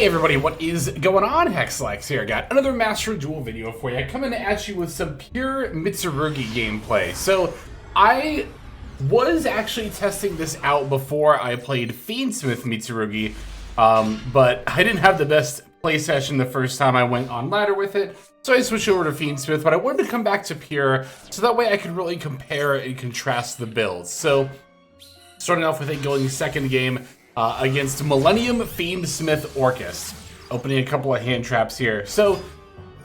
Hey everybody, what is going on? Hexlex here. Got another Master Duel video for you. Coming at you with some pure Mitsurugi gameplay. So, I was actually testing this out before I played Fiendsmith Mitsurugi, but I didn't have the best play session the first time I went on ladder with it, so I switched over to Fiendsmith, but I wanted to come back to pure, so that way I could really compare and contrast the builds. So, starting off with a going second game, against Millennium Fiendsmith Orcust. Opening a couple of hand traps here. So,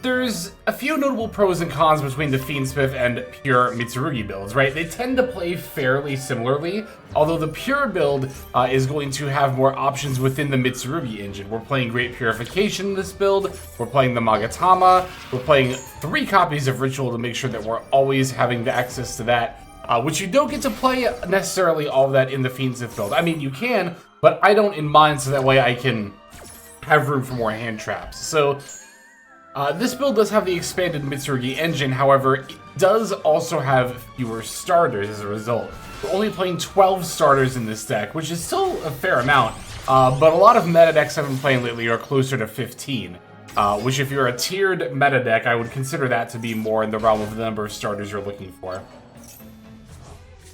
there's a few notable pros and cons between the Fiendsmith and pure Mitsurugi builds, right? They tend to play fairly similarly, although the pure build is going to have more options within the Mitsurugi engine. We're playing Great Purification in this build, we're playing the Magatama, we're playing 3 copies of Ritual to make sure that we're always having the access to that, which you don't get to play necessarily all of that in the Fiendsmith build. I mean, you can, but I don't in mind, so that way I can have room for more hand traps. So, this build does have the expanded Mitsurugi engine, however, it does also have fewer starters as a result. We're only playing 12 starters in this deck, which is still a fair amount, but a lot of meta decks I've been playing lately are closer to 15, which if you're a tiered meta deck, I would consider that to be more in the realm of the number of starters you're looking for.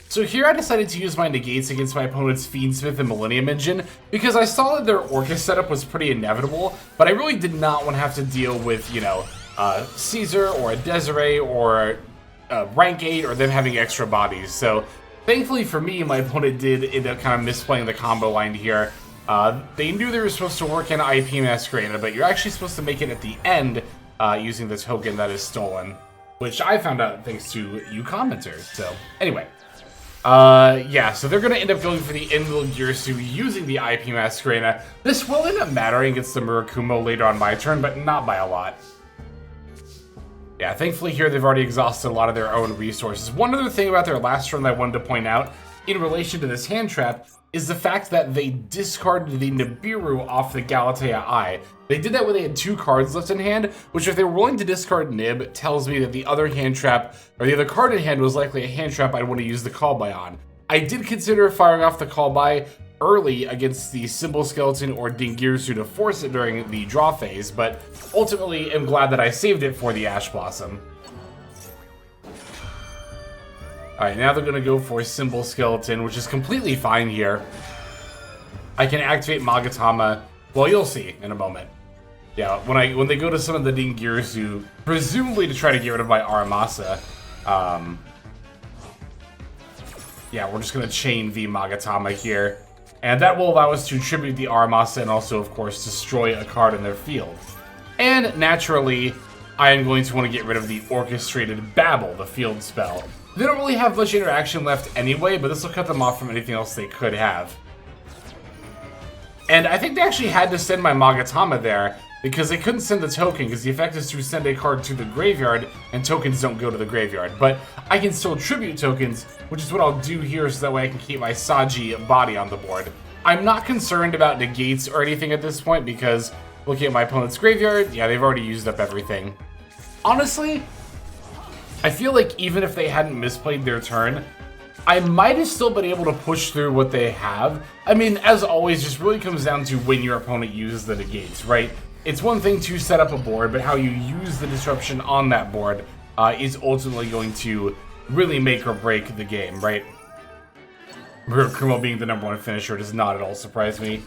So here I decided to use my negates against my opponent's Fiendsmith and Millennium engine because I saw that their Orcust setup was pretty inevitable, but I really did not want to have to deal with, you know, Caesar or a Desiree or rank 8 or them having extra bodies. So thankfully for me, my opponent did end up kind of misplaying the combo line here. They knew they were supposed to work in IP Masquerade, but you're actually supposed to make it at the end using the token that is stolen, which I found out thanks to you commenters. So anyway. Yeah, so they're going to end up going for the Enlil Girsu using the IP Masquerade. This will end up mattering against the Murakumo later on my turn, but not by a lot. Yeah, thankfully here they've already exhausted a lot of their own resources. One other thing about their last turn that I wanted to point out in relation to this hand trap is the fact that they discarded the Nibiru off the Galatea Eye. They did that when they had 2 cards left in hand, which if they were willing to discard Nib, tells me that the other hand trap, or the other card in hand was likely a hand trap I'd want to use the call by on. I did consider firing off the call by early against the Symbol Skeleton or Dingirsu to force it during the draw phase, but ultimately am glad that I saved it for the Ash Blossom. Alright, now they're going to go for Symbol Skeleton, which is completely fine here. I can activate Magatama. Well, you'll see in a moment. Yeah, when they go to some of the Dingirsu, presumably to try to get rid of my Aramasa, yeah, we're just going to chain the Magatama here. And that will allow us to tribute the Aramasa and also, of course, destroy a card in their field. And naturally, I am going to want to get rid of the Orchestrated Babble, the field spell. They don't really have much interaction left anyway, but this will cut them off from anything else they could have. And I think they actually had to send my Magatama there, because they couldn't send the token, because the effect is to send a card to the graveyard, and tokens don't go to the graveyard. But I can still tribute tokens, which is what I'll do here, so that way I can keep my Saji body on the board. I'm not concerned about negates or anything at this point, because looking at my opponent's graveyard, yeah, they've already used up everything. Honestly, I feel like even if they hadn't misplayed their turn, I might have still been able to push through what they have. I mean, as always, just really comes down to when your opponent uses the negates, right? It's one thing to set up a board, but how you use the disruption on that board is ultimately going to really make or break the game, right? Murakumo being the #1 finisher does not at all surprise me.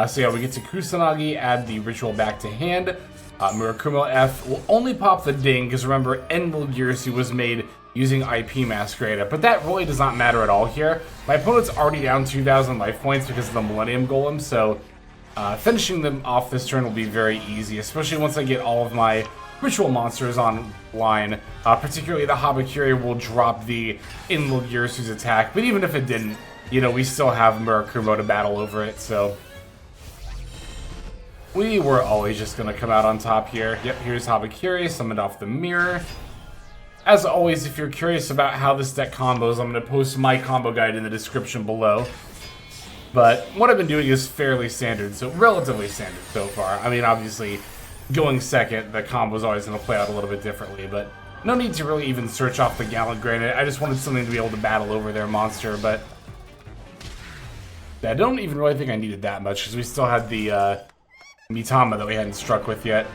So yeah, we get to Kusanagi, add the Ritual back to hand. Murakumo F will only pop the ding, because remember, Enlil Girsu was made using IP Masquerade, but that really does not matter at all here. My opponent's already down 2,000 life points because of the Millennium Golem, so finishing them off this turn will be very easy, especially once I get all of my Ritual monsters online. Particularly the Habakiri will drop the Enlil Girsu's attack, but even if it didn't, you know, we still have Murakumo to battle over it, so we were always just going to come out on top here. Yep, here's Habakiri, summoned off the mirror. As always, if you're curious about how this deck combos, I'm going to post my combo guide in the description below. But what I've been doing is fairly standard, so relatively standard so far. I mean, obviously, going second, the combo's always going to play out a little bit differently, but no need to really even search off the Gallant Granite. I just wanted something to be able to battle over their monster, but I don't even really think I needed that much, because we still had the Mitama that we hadn't struck with yet.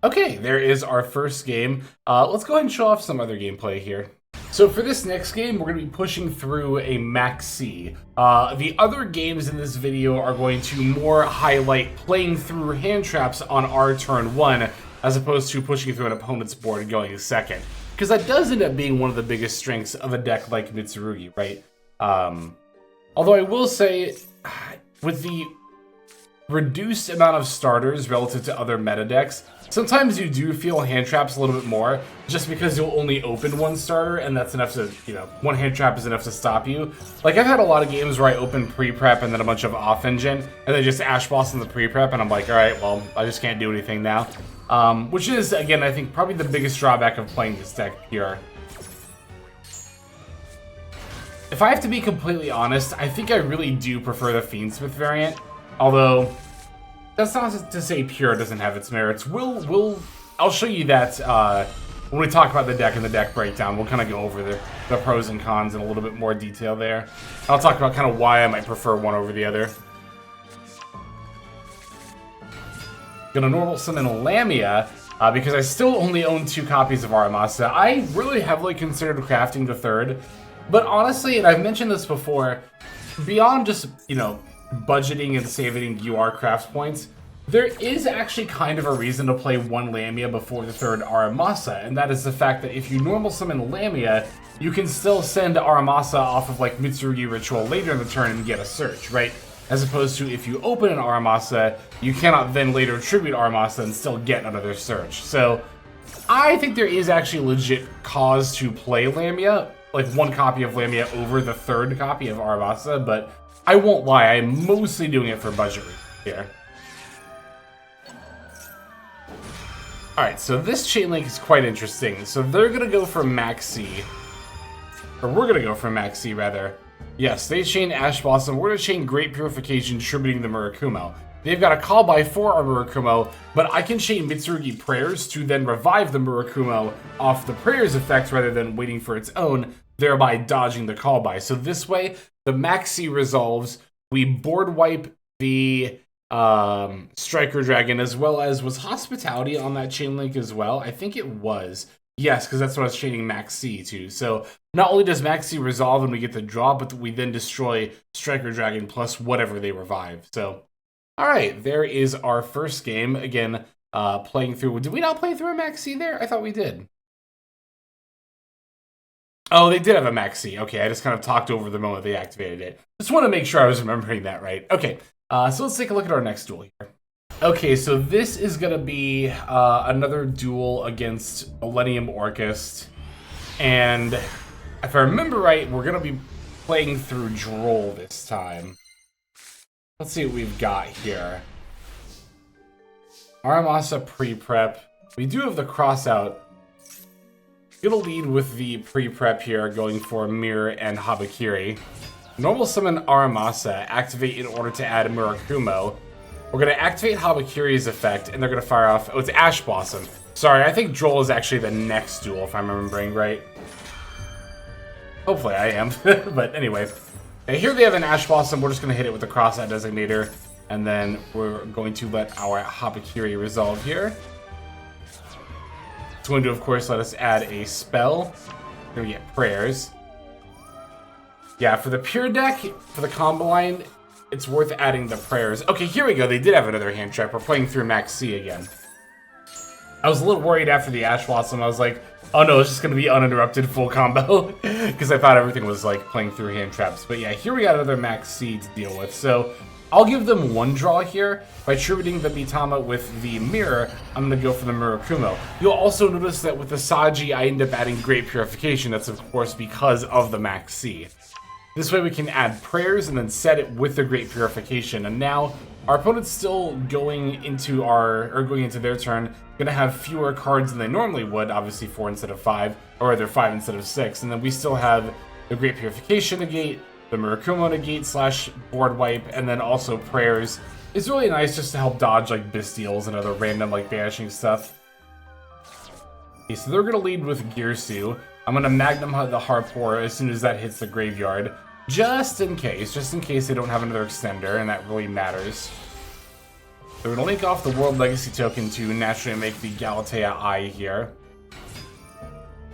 Okay, there is our first game. Let's go ahead and show off some other gameplay here. So for this next game, we're going to be pushing through a Max C. The other games in this video are going to more highlight playing through hand traps on our turn 1, as opposed to pushing through an opponent's board and going second. Because that does end up being one of the biggest strengths of a deck like Mitsurugi, right? Although I will say, with the reduced amount of starters relative to other meta decks, sometimes you do feel hand traps a little bit more, just because you'll only open one starter, and that's enough to, you know, one hand trap is enough to stop you. Like, I've had a lot of games where I open pre-prep and then a bunch of off-engine, and then just Ash Boss in the pre-prep, and I'm like, alright, well, I just can't do anything now. Which is, again, I think probably the biggest drawback of playing this deck here. If I have to be completely honest, I think I really do prefer the Fiendsmith variant. Although, that's not to say Pure doesn't have its merits. I'll show you that when we talk about the deck and the deck breakdown. We'll kind of go over the pros and cons in a little bit more detail there. I'll talk about kind of why I might prefer one over the other. Gonna normal summon Lamia, because I still only own 2 copies of Aramasa. I really heavily considered crafting the 3rd, but honestly, and I've mentioned this before, beyond just, you know, budgeting and saving UR craft points, there is actually kind of a reason to play 1 Lamia before the 3rd Aramasa, and that is the fact that if you normal summon Lamia, you can still send Aramasa off of like Mitsurugi Ritual later in the turn and get a search, right? As opposed to if you open an Aramasa, you cannot then later tribute Aramasa and still get another search. So I think there is actually legit cause to play Lamia, like 1 copy of Lamia over the 3rd copy of Aramasa, but I won't lie, I'm mostly doing it for budget here. Alright, so this chain link is quite interesting. So they're gonna go for Maxi. Or we're gonna go for Maxi, rather. Yes, they chain Ash Blossom. We're gonna chain Great Purification, tributing the Murakumo. They've got a call by for our Murakumo, but I can chain Mitsurugi Prayers to then revive the Murakumo off the Prayers effect rather than waiting for its own, thereby dodging the call by. So this way, the Maxi resolves, we board wipe the Striker Dragon, as well as, was Hospitality on that chain link as well? I think it was. Yes, because that's what I was chaining Maxi to. So not only does Maxi resolve and we get the draw, but we then destroy Striker Dragon plus whatever they revive. So, alright, there is our first game. Again, playing through. Did we not play through a Maxi there? I thought we did. Oh, they did have a Maxi. Okay, I just kind of talked over the moment they activated it. Just want to make sure I was remembering that right. Okay, so let's take a look at our next duel here. Okay, so this is going to be another duel against Millennium Orcust. And if I remember right, we're going to be playing through Droll this time. Let's see what we've got here. Aramasa pre-prep. We do have the crossout. Gonna lead with the pre-prep here, going for Mirror and Habakiri. Normal summon Aramasa, activate in order to add Murakumo. We're gonna activate Habakiri's effect, and they're gonna fire off. Oh, it's Ash Blossom. Sorry, I think Droll is actually the next duel, if I'm remembering right. Hopefully I am, but anyway. Okay, here they have an Ash Blossom. We're just gonna hit it with the crossout designator, and then we're going to let our Habakiri resolve here. It's going to, of course, let us add a spell. We're going to get Prayers. Yeah, for the pure deck, for the combo line, it's worth adding the Prayers. Okay, here we go. They did have another hand trap. We're playing through Max C again. I was a little worried after the Ash Blossom. I was like, oh no, it's just going to be uninterrupted full combo. Because I thought everything was like playing through hand traps. But yeah, here we got another Max C to deal with. So I'll give them 1 draw here. By tributing the Mitama with the Mirror, I'm going to go for the Murakumo. You'll also notice that with the Saji, I end up adding Great Purification. That's, of course, because of the Max C. This way we can add Prayers and then set it with the Great Purification. And now our opponent's still going into their turn, going to have fewer cards than they normally would, obviously 4 instead of 5, or rather 5 instead of 6. And then we still have the Great Purification negate, the Murakumo negate / board wipe, and then also Prayers. It's really nice just to help dodge like Bystials and other random like banishing stuff. Okay, so they're going to lead with Girsu. I'm going to Magnum Hut the Harpor as soon as that hits the graveyard. Just in case they don't have another extender, and that really matters. We're going to link off the World Legacy token to naturally make the Galatea Eye here.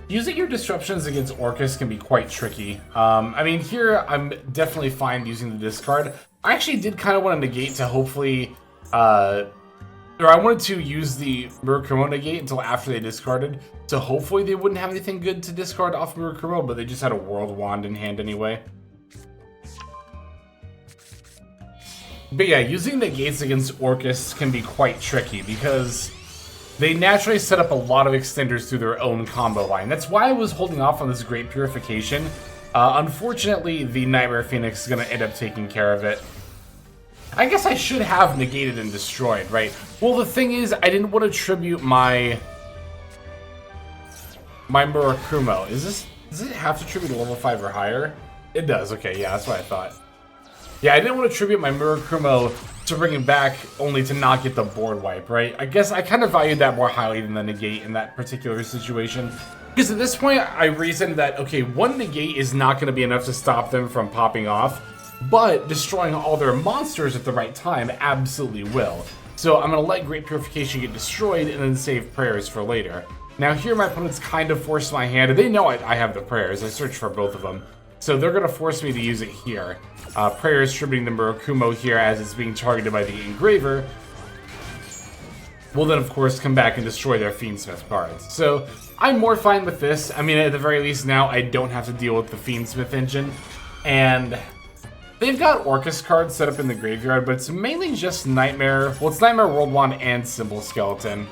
Using your disruptions against Orcust can be quite tricky. I mean, here I'm definitely fine using the discard. I actually did kind of want to negate to hopefully, or I wanted to use the Murakumo negate until after they discarded, so hopefully they wouldn't have anything good to discard off Murakumo, but they just had a World Wand in hand anyway. But yeah, using negates against Orcust can be quite tricky because they naturally set up a lot of extenders through their own combo line. That's why I was holding off on this Great Purification. Unfortunately, the Nightmare Phoenix is going to end up taking care of it. I guess I should have negated and destroyed, right? Well, the thing is, I didn't want to tribute my Murakumo. Does it have to tribute a level 5 or higher? It does, okay, yeah, that's what I thought. Yeah, I didn't want to tribute my Murakumo to bring him back only to not get the board wipe, right? I guess I kind of valued that more highly than the negate in that particular situation. Because at this point, I reasoned that, okay, one negate is not going to be enough to stop them from popping off, but destroying all their monsters at the right time absolutely will. So I'm going to let Great Purification get destroyed and then save prayers for later. Now here my opponents kind of forced my hand, and they know I have the prayers. I searched for both of them. So they're going to force me to use it here. Prayers tributing the Murakumo here as it's being targeted by the Engraver. Will then, of course, come back and destroy their Fiendsmith cards. So I'm more fine with this. I mean, at the very least now, I don't have to deal with the Fiendsmith engine. And they've got Orcust cards set up in the graveyard, but it's mainly just Nightmare. Well, it's Nightmare, World Wand, and Symbol Skeleton.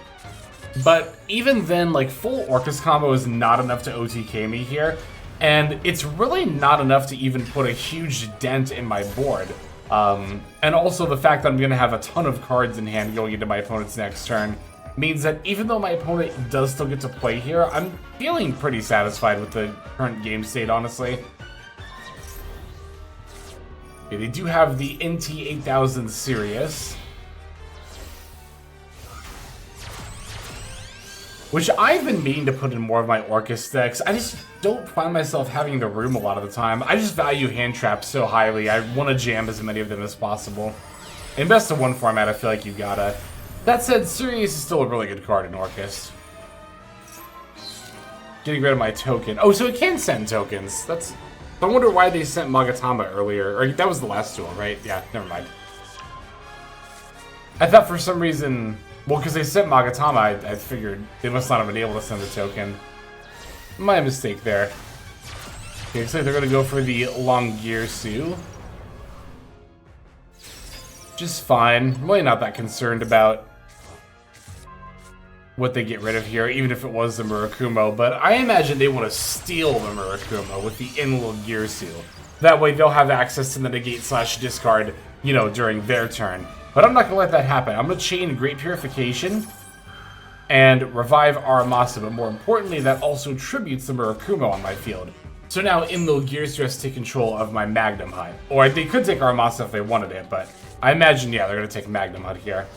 But even then, like, full Orcust combo is not enough to OTK me here. And it's really not enough to even put a huge dent in my board. And also the fact that I'm going to have a ton of cards in hand going into my opponent's next turn means that even though my opponent does still get to play here, I'm feeling pretty satisfied with the current game state, honestly. Okay, they do have the NT8000 Sirius, which I've been meaning to put in more of my Orcust decks. I just don't find myself having the room a lot of the time. I just value hand traps so highly. I want to jam as many of them as possible. In best of one format, I feel like you gotta. That said, Sirius is still a really good card in Orcust. Getting rid of my token. Oh, so it can send tokens. I wonder why they sent Magatama earlier. Or that was the last duel, right? Yeah, never mind. I thought for some reason... Well, because they sent Magatama, I figured they must not have been able to send a token. My mistake there. Okay, looks like they're going to go for the Longirsu. Just fine. I'm really not that concerned about what they get rid of here, even if it was the Murakumo. But I imagine they want to steal the Murakumo with the Longirsu. That way they'll have access to the negate/discard, you know, during their turn. But I'm not going to let that happen. I'm going to chain Great Purification and revive Aramasa, but more importantly, that also tributes the Murakumo on my field. So now Longirsu has to take control of my Magnum Hut. Or they could take Aramasa if they wanted it, but I imagine, yeah, they're going to take Magnum Hut here.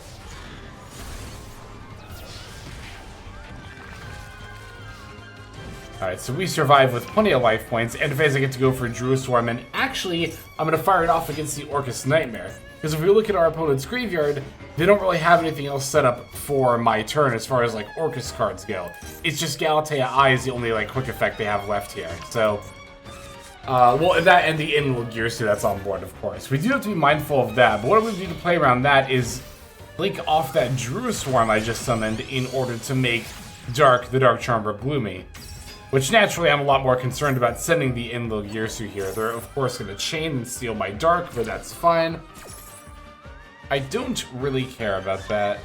Alright, so we survive with plenty of life points, and phase I get to go for Druid Swarm, and actually, I'm going to fire it off against the Orcust Nightmare. Because if we look at our opponent's graveyard, they don't really have anything else set up for my turn as far as, like, Orcust cards go. It's just Galatea Eye is the only, like, quick effect they have left here. So, well, that and the Longirsu that's on board, of course. We do have to be mindful of that, but what I'm going to do to play around that is link off that Druid Swarm I just summoned in order to make the Dark Charmer Gloomy. Which, naturally, I'm a lot more concerned about sending the Longirsu here. They're, of course, going to chain and steal my Dark, but that's fine. I don't really care about that.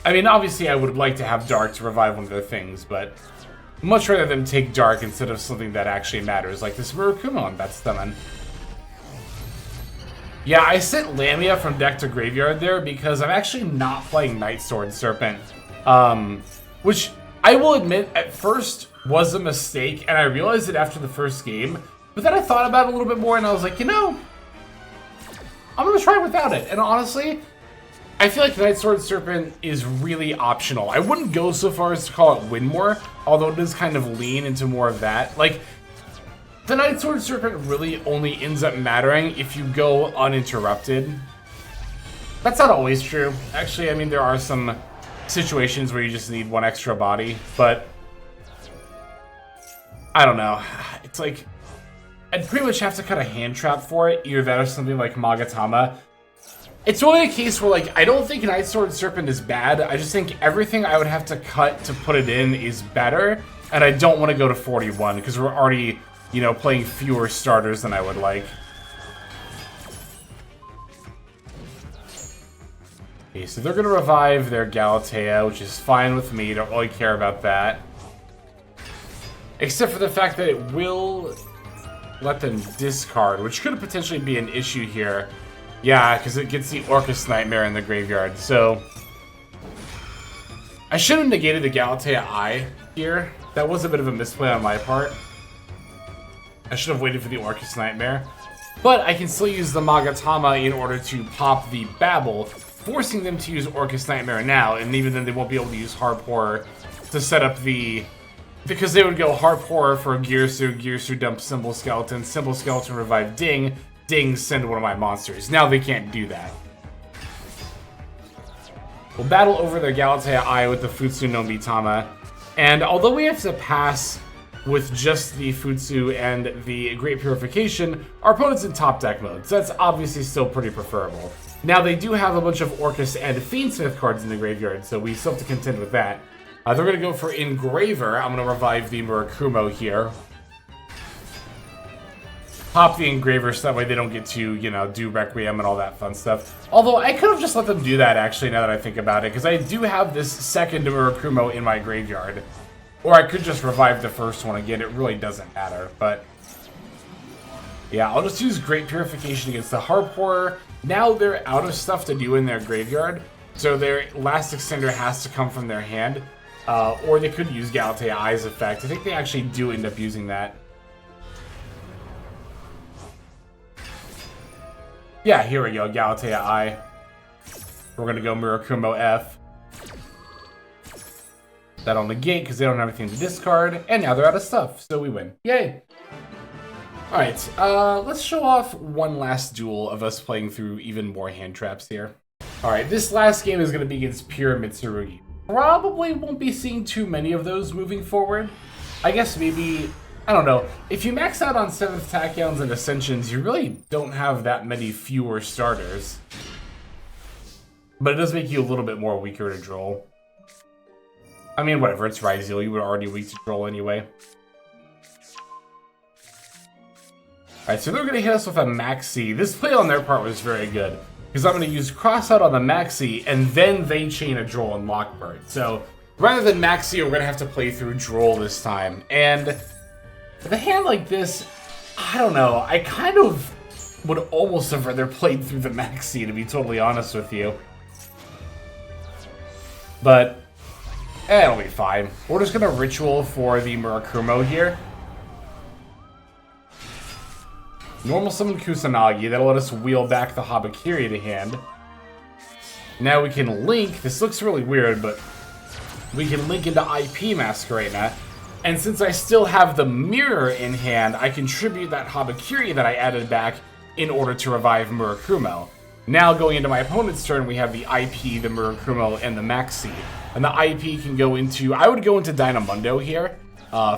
I mean, obviously, I would like to have Dark to revive one of their things, but much rather them take Dark instead of something that actually matters, like this Murakumo I'm about to summon. Yeah, I sent Lamia from deck to graveyard there because I'm actually not playing Night Sword Serpent. Which, I will admit, at first was a mistake, and I realized it after the first game, but then I thought about it a little bit more, and I was like, you know, I'm going to try without it. And honestly, I feel like Night Sword Serpent is really optional. I wouldn't go so far as to call it win more, although it does kind of lean into more of that. Like, the Night Sword Serpent really only ends up mattering if you go uninterrupted. That's not always true. Actually, I mean, there are some situations where you just need one extra body, but I don't know. It's like, I'd pretty much have to cut a hand trap for it, either that or something like Magatama. It's really a case where, like, I don't think Night Sword Serpent is bad. I just think everything I would have to cut to put it in is better, and I don't want to go to 41 because we're already, you know, playing fewer starters than I would like. Okay, so they're going to revive their Galatea, which is fine with me. Don't really care about that. Except for the fact that it will let them discard, which could potentially be an issue here. Yeah, because it gets the Orcust Nightmare in the graveyard. So I should have negated the Galatea Eye here. That was a bit of a misplay on my part. I should have waited for the Orcust Nightmare. But I can still use the Magatama in order to pop the Babble, forcing them to use Orcust Nightmare now, and even then they won't be able to use Harp Horror to set up the... Because they would go Harp Horror for Girsu dump Symbol Skeleton, Symbol Skeleton revive Ding, Ding send one of my monsters. Now they can't do that. We'll battle over their Galatea Eye with the Futsu no Mitama, and although we have to pass with just the Futsu and the Great Purification, our opponent's in top deck mode, so that's obviously still pretty preferable. Now they do have a bunch of Orcust and Fiendsmith cards in the graveyard, so we still have to contend with that. They're going to go for Engraver. I'm going to revive the Murakumo here. Pop the Engraver so that way they don't get to, you know, do Requiem and all that fun stuff. Although I could have just let them do that, actually, now that I think about it, because I do have this second Murakumo in my graveyard. Or I could just revive the first one again. It really doesn't matter, but... Yeah, I'll just use Great Purification against the Harp Horror. Now they're out of stuff to do in their graveyard, so their last extender has to come from their hand. Or they could use Galatea Eye's effect. I think they actually do end up using that. Yeah, here we go, Galatea Eye. We're going to go Murakumo F. That'll negate because they don't have anything to discard. And now they're out of stuff, so we win. Yay! Alright, let's show off one last duel of us playing through even more hand traps here. Alright, this last game is going to be against pure Mitsurugi. Probably won't be seeing too many of those moving forward. I guess maybe, I don't know. If you max out on 7th Tachyons and Ascensions, you really don't have that many fewer starters. But it does make you a little bit more weaker to Droll. I mean, whatever, it's Ryzeal. You were already weak to Droll anyway. Alright, so they're going to hit us with a Maxi. This play on their part was very good. Because I'm going to use Crossout on the Maxi, and then they chain a Droll and Lockbird. So, rather than Maxi, we're going to have to play through Droll this time. And with a hand like this, I don't know. I kind of would almost have rather played through the Maxi, to be totally honest with you. But, it'll be fine. We're just going to Ritual for the Murakumo here. Normal summon Kusanagi, that'll let us wheel back the Habakiri to hand. Now we can link, this looks really weird, but we can link into IP Masquerena. And since I still have the mirror in hand, I can tribute that Habakiri that I added back in order to revive Murakumo. Now going into my opponent's turn, we have the IP, the Murakumo, and the Maxi. And the IP can go into, I would go into Dynamundo here,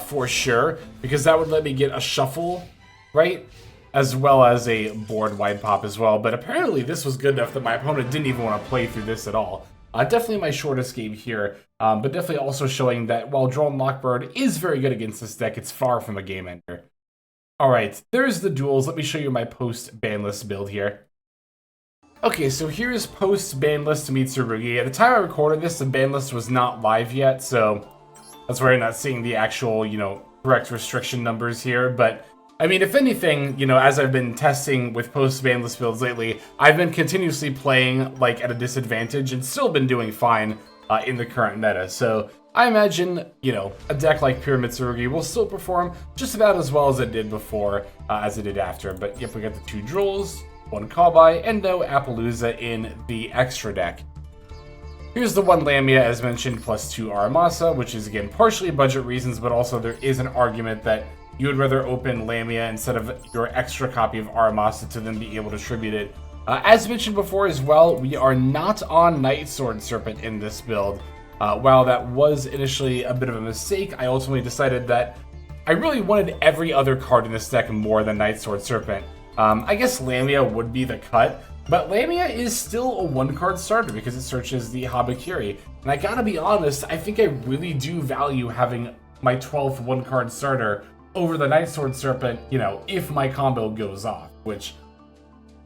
for sure, because that would let me get a shuffle, right? As well as a board wide pop as well. But apparently this was good enough that my opponent didn't even want to play through this at all. Definitely my shortest game here, but definitely also showing that while Droll and Lockbird is very good against this deck, it's far from a game ender. Alright, there's the duels. Let me show you my post-ban list build here. Okay, so here's post-ban list Mitsurugi. At the time I recorded this, the ban list was not live yet, so that's why you're not seeing the actual, you know, correct restriction numbers here, but I mean, if anything, you know, as I've been testing with post-ban list builds lately, I've been continuously playing, like, at a disadvantage and still been doing fine in the current meta. So I imagine, you know, a deck like Pure Mitsurugi will still perform just about as well as it did before, as it did after. But yep, we got the 2 Drolls, 1 Callby, and no Appaloosa in the extra deck. Here's the 1 Lamia, as mentioned, plus 2 Aramasa, which is, again, partially budget reasons, but also there is an argument that you would rather open Lamia instead of your extra copy of Aramasa to then be able to tribute it As mentioned before as well, we are not on Night Sword Serpent in this build. While that was initially a bit of a mistake, I ultimately decided that I really wanted every other card in this deck more than Night Sword Serpent. I guess Lamia would be the cut, but Lamia is still a one-card starter because it searches the Habakiri. And I gotta be honest, I think I really do value having my 12th one-card starter over the Night Sword Serpent, you know, if my combo goes off. Which,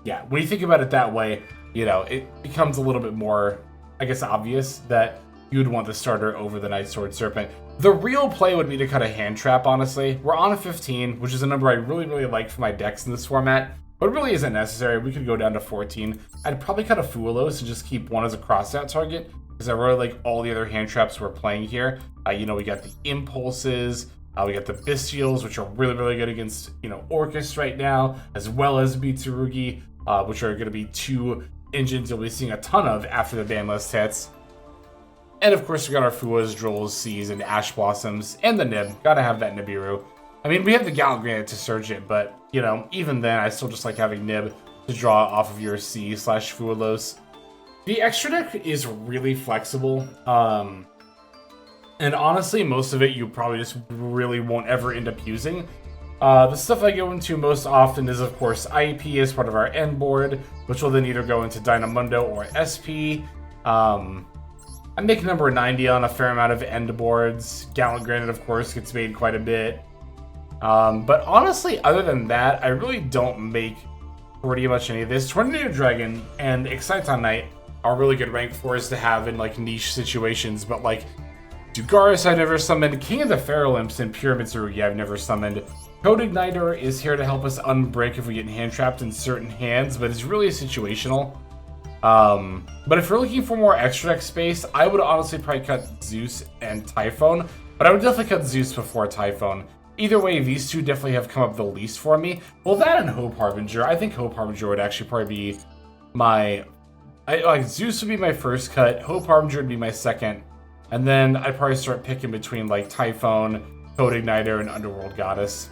yeah, when you think about it that way, you know, it becomes a little bit more, I guess, obvious that you would want the starter over the Night Sword Serpent. The real play would be to cut a hand trap, honestly. We're on a 15, which is a number I really, really like for my decks in this format, but it really isn't necessary. We could go down to 14. I'd probably cut a Fuelos and just keep one as a crossout target, because I really like all the other hand traps we're playing here. You know, we got the Impulses, we got the Bestials, which are really, really good against, you know, Orcust right now, as well as Mitsurugi, which are going to be two engines you'll be seeing a ton of after the ban list hits. And of course, we got our Fuas, Drolls, Seas, and Ash Blossoms, and the Nib. Gotta have that Nibiru. I mean, we have the Gallant Granite to surge it, but, you know, even then, I still just like having Nib to draw off of your C/Fuelos. The extra deck is really flexible, and honestly, most of it you probably just really won't ever end up using. The stuff I go into most often is, of course, IEP as part of our end board, which will then either go into Dynamundo or SP. I make number 90 on a fair amount of end boards. Gallant Granite, of course, gets made quite a bit. But honestly, other than that, I really don't make pretty much any of this. Tornado Dragon and Exciton Knight are really good rank 4s to have in, like, niche situations. But, like, Dugaris I've never summoned. King of the Feral Imps and Pure Mitsurugi I've never summoned. Code Igniter is here to help us unbreak if we get hand trapped in certain hands, but it's really situational. But if you're looking for more extra deck space, I would honestly probably cut Zeus and Typhone, but I would definitely cut Zeus before Typhone. Either way, these two definitely have come up the least for me. Well, that and Hope Harbinger. I think Hope Harbinger would actually probably be my... Zeus would be my first cut, Hope Harbinger would be my second, and then I'd probably start picking between, like, Typhone, Code Igniter, and Underworld Goddess.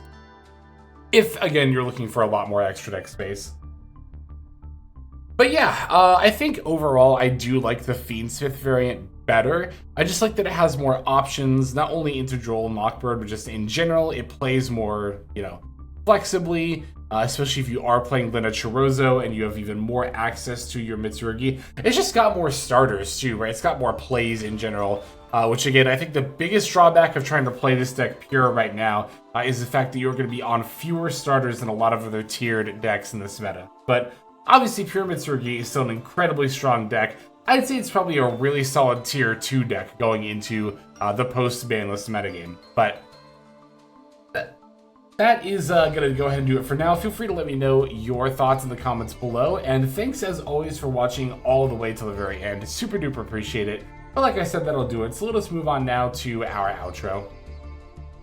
If, again, you're looking for a lot more extra deck space. But yeah, I think overall I do like the Fiendsmith variant better. I just like that it has more options, not only into Droll and Mockbird, but just in general, it plays more, you know, flexibly, especially if you are playing Lena Chirozzo and you have even more access to your Mitsurugi. It's just got more starters too, right? It's got more plays in general, which again, I think the biggest drawback of trying to play this deck pure right now is the fact that you're going to be on fewer starters than a lot of other tiered decks in this meta. But obviously, Pure Mitsurugi is still an incredibly strong deck. I'd say it's probably a really solid tier 2 deck going into the post-banlist metagame. But that is going to go ahead and do it for now. Feel free to let me know your thoughts in the comments below. And thanks as always for watching all the way till the very end. Super duper appreciate it. But like I said, that'll do it. So let us move on now to our outro.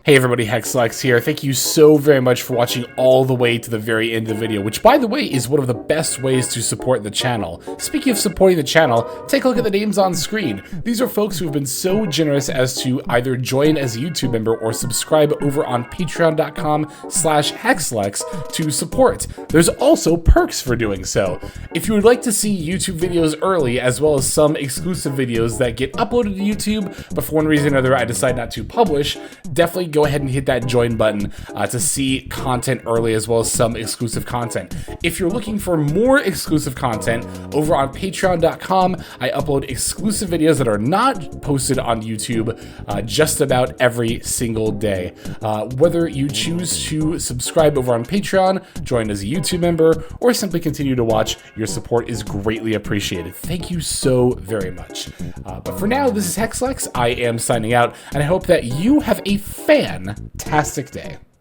Hey everybody, Hexlex here. Thank you so very much for watching all the way to the very end of the video, which by the way is one of the best ways to support the channel. Speaking of supporting the channel, take a look at the names on screen. These are folks who have been so generous as to either join as a YouTube member or subscribe over on patreon.com/Hexlex to support. There's also perks for doing so. If you would like to see YouTube videos early, as well as some exclusive videos that get uploaded to YouTube, but for one reason or another I decide not to publish, definitely go ahead and hit that join button to see content early, as well as some exclusive content. If you're looking for more exclusive content, over on patreon.com, I upload exclusive videos that are not posted on YouTube just about every single day. Whether you choose to subscribe over on Patreon, join as a YouTube member, or simply continue to watch, your support is greatly appreciated. Thank you so very much. But for now, this is Hexlex. I am signing out, and I hope that you have a fantastic day.